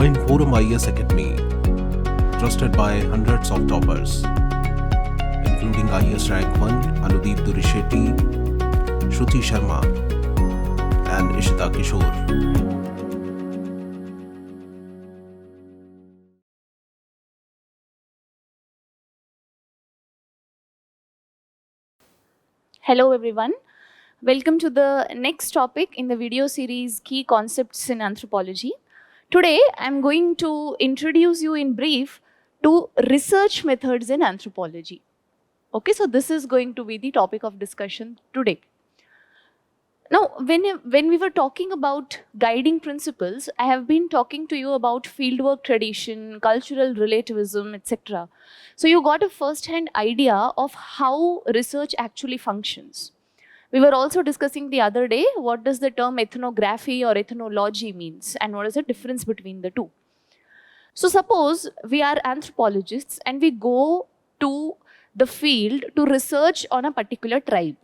Join ForumIAS Academy, trusted by hundreds of toppers, including IAS Rank 1 Anudeep Durishetty, Shruti Sharma, and Ishita Kishore. Hello everyone, welcome to the next topic in the video series Key Concepts in Anthropology. Today I am going to introduce you in brief to research methods in anthropology. Okay, so this is going to be the topic of discussion today. Now, when we were talking about guiding principles, I have been talking to you about fieldwork tradition, cultural relativism, etc. So you got a first-hand idea of how research actually functions. We were also discussing the other day, what does the term ethnography or ethnology means and what is the difference between the two. So suppose we are anthropologists and we go to the field to research on a particular tribe.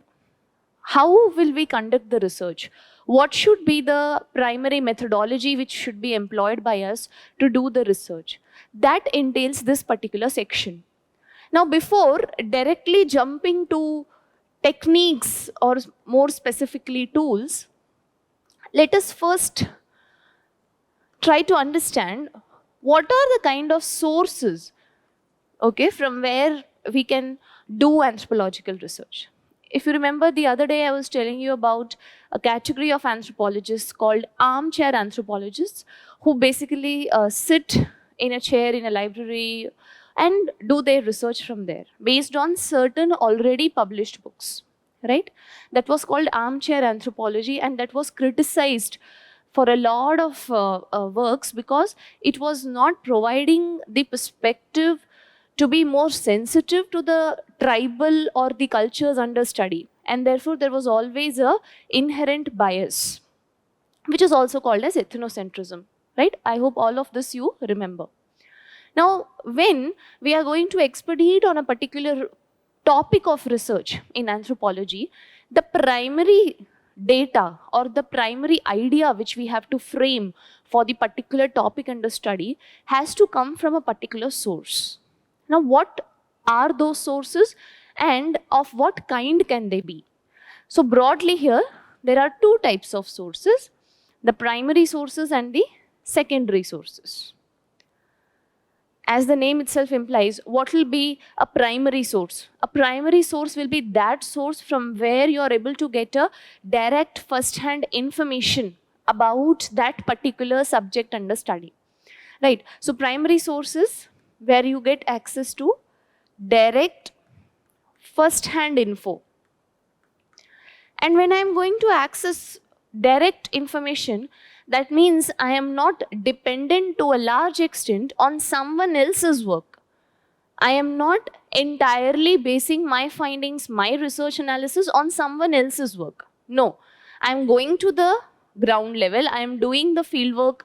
How will we conduct the research? What should be the primary methodology which should be employed by us to do the research? That entails this particular section. Now, before directly jumping to techniques or more specifically tools, let us first try to understand what are the kind of sources, okay, from where we can do anthropological research. If you remember the other day, I was telling you about a category of anthropologists called armchair anthropologists who basically sit in a chair in a library and do their research from there based on certain already published books, right? That was called armchair anthropology, and that was criticized for a lot of works because it was not providing the perspective to be more sensitive to the tribal or the cultures under study, and therefore there was always a inherent bias, which is also called as ethnocentrism, right? I hope all of this you remember. Now, when we are going to expedite on a particular topic of research in anthropology, the primary data or the primary idea which we have to frame for the particular topic under study has to come from a particular source. Now, what are those sources and of what kind can they be? So broadly here, there are two types of sources, the primary sources and the secondary sources. As the name itself implies, what will be a primary source? A primary source will be that source from where you are able to get a direct first-hand information about that particular subject under study, right? So primary sources where you get access to direct first-hand info. And when I am going to access direct information, that means I am not dependent to a large extent on someone else's work. I am not entirely basing my findings, my research analysis on someone else's work. No, I am going to the ground level, I am doing the fieldwork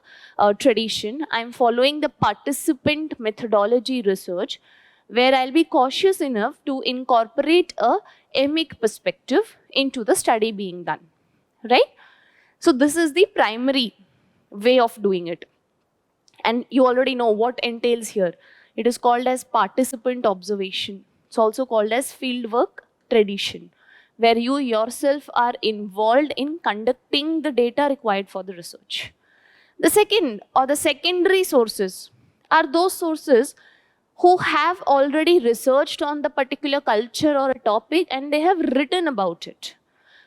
tradition, I am following the participant methodology research, where I'll be cautious enough to incorporate a emic perspective into the study being done, right? So this is the primary way of doing it. And you already know what entails here. It is called as participant observation. It's also called as fieldwork tradition, where you yourself are involved in conducting the data required for the research. The second or the secondary sources are those sources who have already researched on the particular culture or a topic and they have written about it.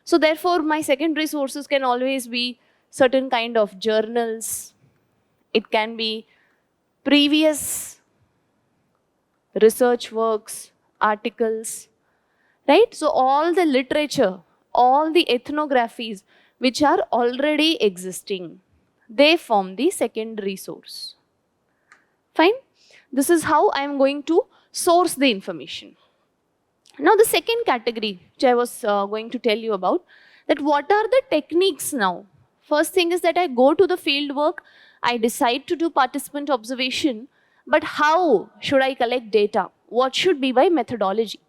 So therefore, my secondary sources can always be certain kind of journals. It can be previous research works, articles, right? So all the literature, all the ethnographies which are already existing, they form the secondary source. Fine? This is how I am going to source the information. Now the second category which I was going to tell you about, that what are the techniques now? First thing is that I go to the field work, I decide to do participant observation, but how should I collect data? What should be my methodology?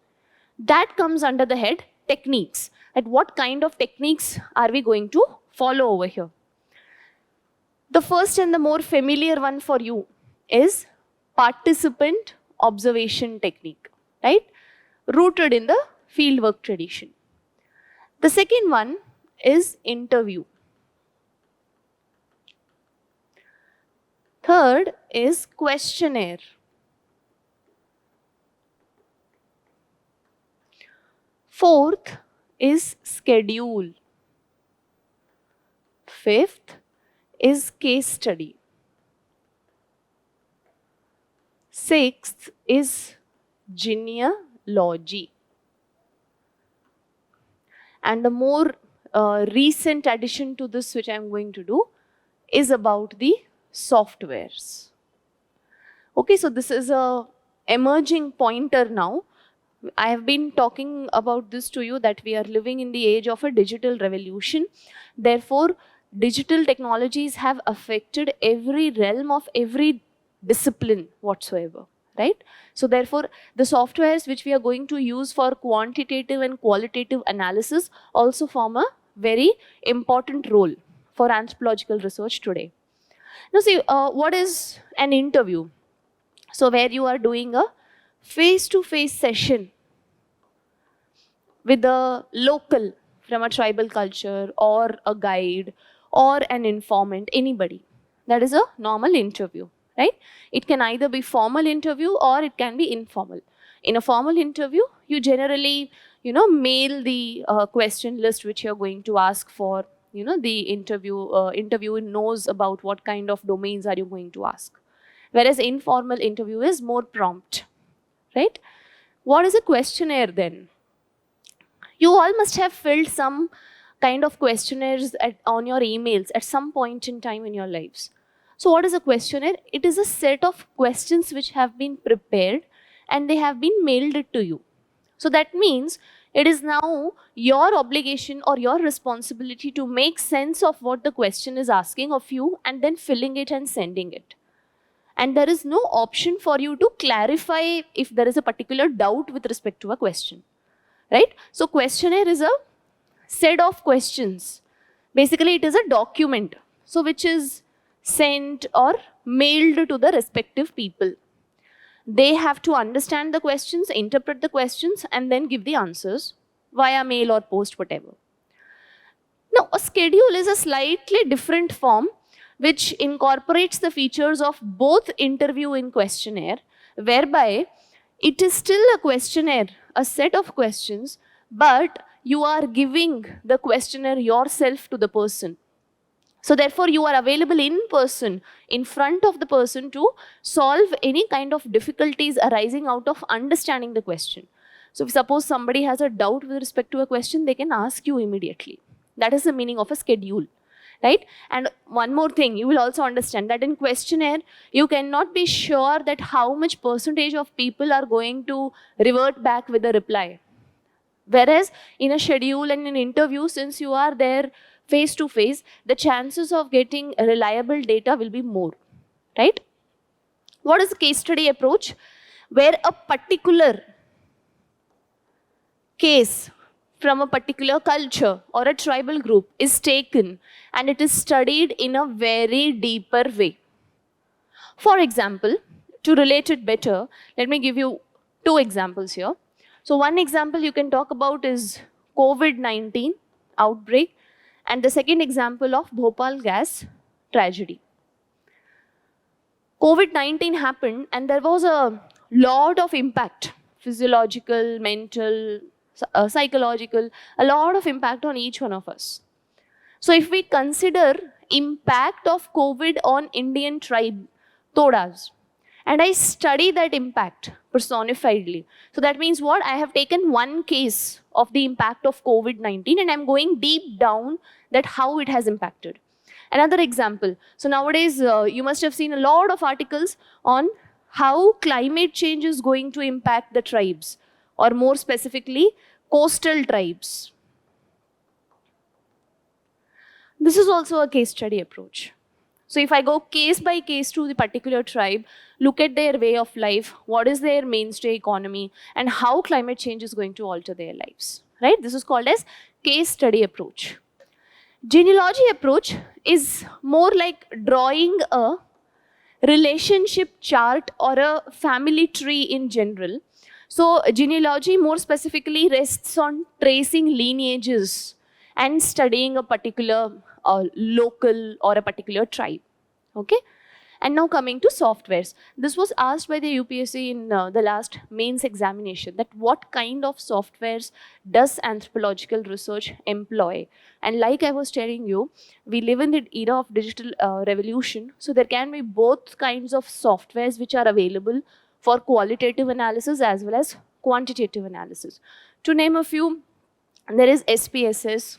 That comes under the head techniques. At what kind of techniques are we going to follow over here? The first and the more familiar one for you is participant observation technique, right? Rooted in the fieldwork tradition. The second one is interview. Third is questionnaire. Fourth is schedule. Fifth is case study. Sixth is genealogy. And the more recent addition to this, which I am going to do, is about the softwares. Okay, so this is a emerging pointer now. I have been talking about this to you, that we are living in the age of a digital revolution. Therefore, digital technologies have affected every realm of every discipline whatsoever, right? So therefore, the softwares which we are going to use for quantitative and qualitative analysis also form a very important role for anthropological research today. Now see, what is an interview? So where you are doing a face-to-face session with a local from a tribal culture or a guide or an informant, anybody. That is a normal interview, right? It can either be formal interview or it can be informal. In a formal interview, you generally, mail the question list which you're going to ask for. The interviewer knows about what kind of domains are you going to ask. Whereas informal interview is more prompt, right? What is a questionnaire then? You all must have filled some kind of questionnaires on your emails at some point in time in your lives. So what is a questionnaire? It is a set of questions which have been prepared and they have been mailed it to you. So that means it is now your obligation or your responsibility to make sense of what the question is asking of you and then filling it and sending it. And there is no option for you to clarify if there is a particular doubt with respect to a question, right? So questionnaire is a set of questions. Basically, it is a document, so which is sent or mailed to the respective people. They have to understand the questions, interpret the questions, and then give the answers via mail or post, whatever. Now, a schedule is a slightly different form which incorporates the features of both interview and questionnaire, whereby it is still a questionnaire, a set of questions, but you are giving the questionnaire yourself to the person. So therefore, you are available in person, in front of the person, to solve any kind of difficulties arising out of understanding the question. So if suppose somebody has a doubt with respect to a question, they can ask you immediately. That is the meaning of a schedule, right? And one more thing, you will also understand that in questionnaire, you cannot be sure that how much percentage of people are going to revert back with a reply. Whereas in a schedule and an interview, since you are there face to face, the chances of getting reliable data will be more, right? What is a case study approach? Where a particular case from a particular culture or a tribal group is taken and it is studied in a very deeper way. For example, to relate it better, let me give you two examples here. So one example you can talk about is COVID-19 outbreak, and the second example of Bhopal gas tragedy. COVID-19 happened and there was a lot of impact, physiological, mental, psychological, a lot of impact on each one of us. So if we consider impact of COVID on Indian tribe, Todas, and I study that impact personifiedly. So that means what? I have taken one case of the impact of COVID-19 and I'm going deep down that how it has impacted. Another example. So nowadays, you must have seen a lot of articles on how climate change is going to impact the tribes, or more specifically, coastal tribes. This is also a case study approach. So if I go case by case to the particular tribe, look at their way of life, what is their mainstay economy, and how climate change is going to alter their lives, right? This is called as case study approach. Genealogy approach is more like drawing a relationship chart or a family tree in general. So genealogy more specifically rests on tracing lineages and studying a particular local or a particular tribe. Okay. And now coming to softwares. This was asked by the UPSC in the last mains examination, that what kind of softwares does anthropological research employ? And like I was telling you, we live in the era of digital revolution. So there can be both kinds of softwares which are available for qualitative analysis as well as quantitative analysis. To name a few, there is SPSS,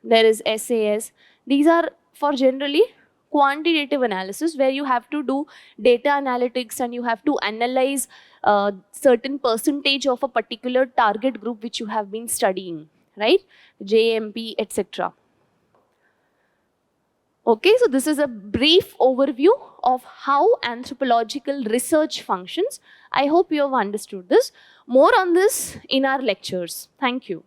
there is SAS. These are for generally quantitative analysis, where you have to do data analytics and you have to analyze certain percentage of a particular target group which you have been studying, right? JMP, etc. Okay, so this is a brief overview of how anthropological research functions. I hope you have understood this. More on this in our lectures. Thank you.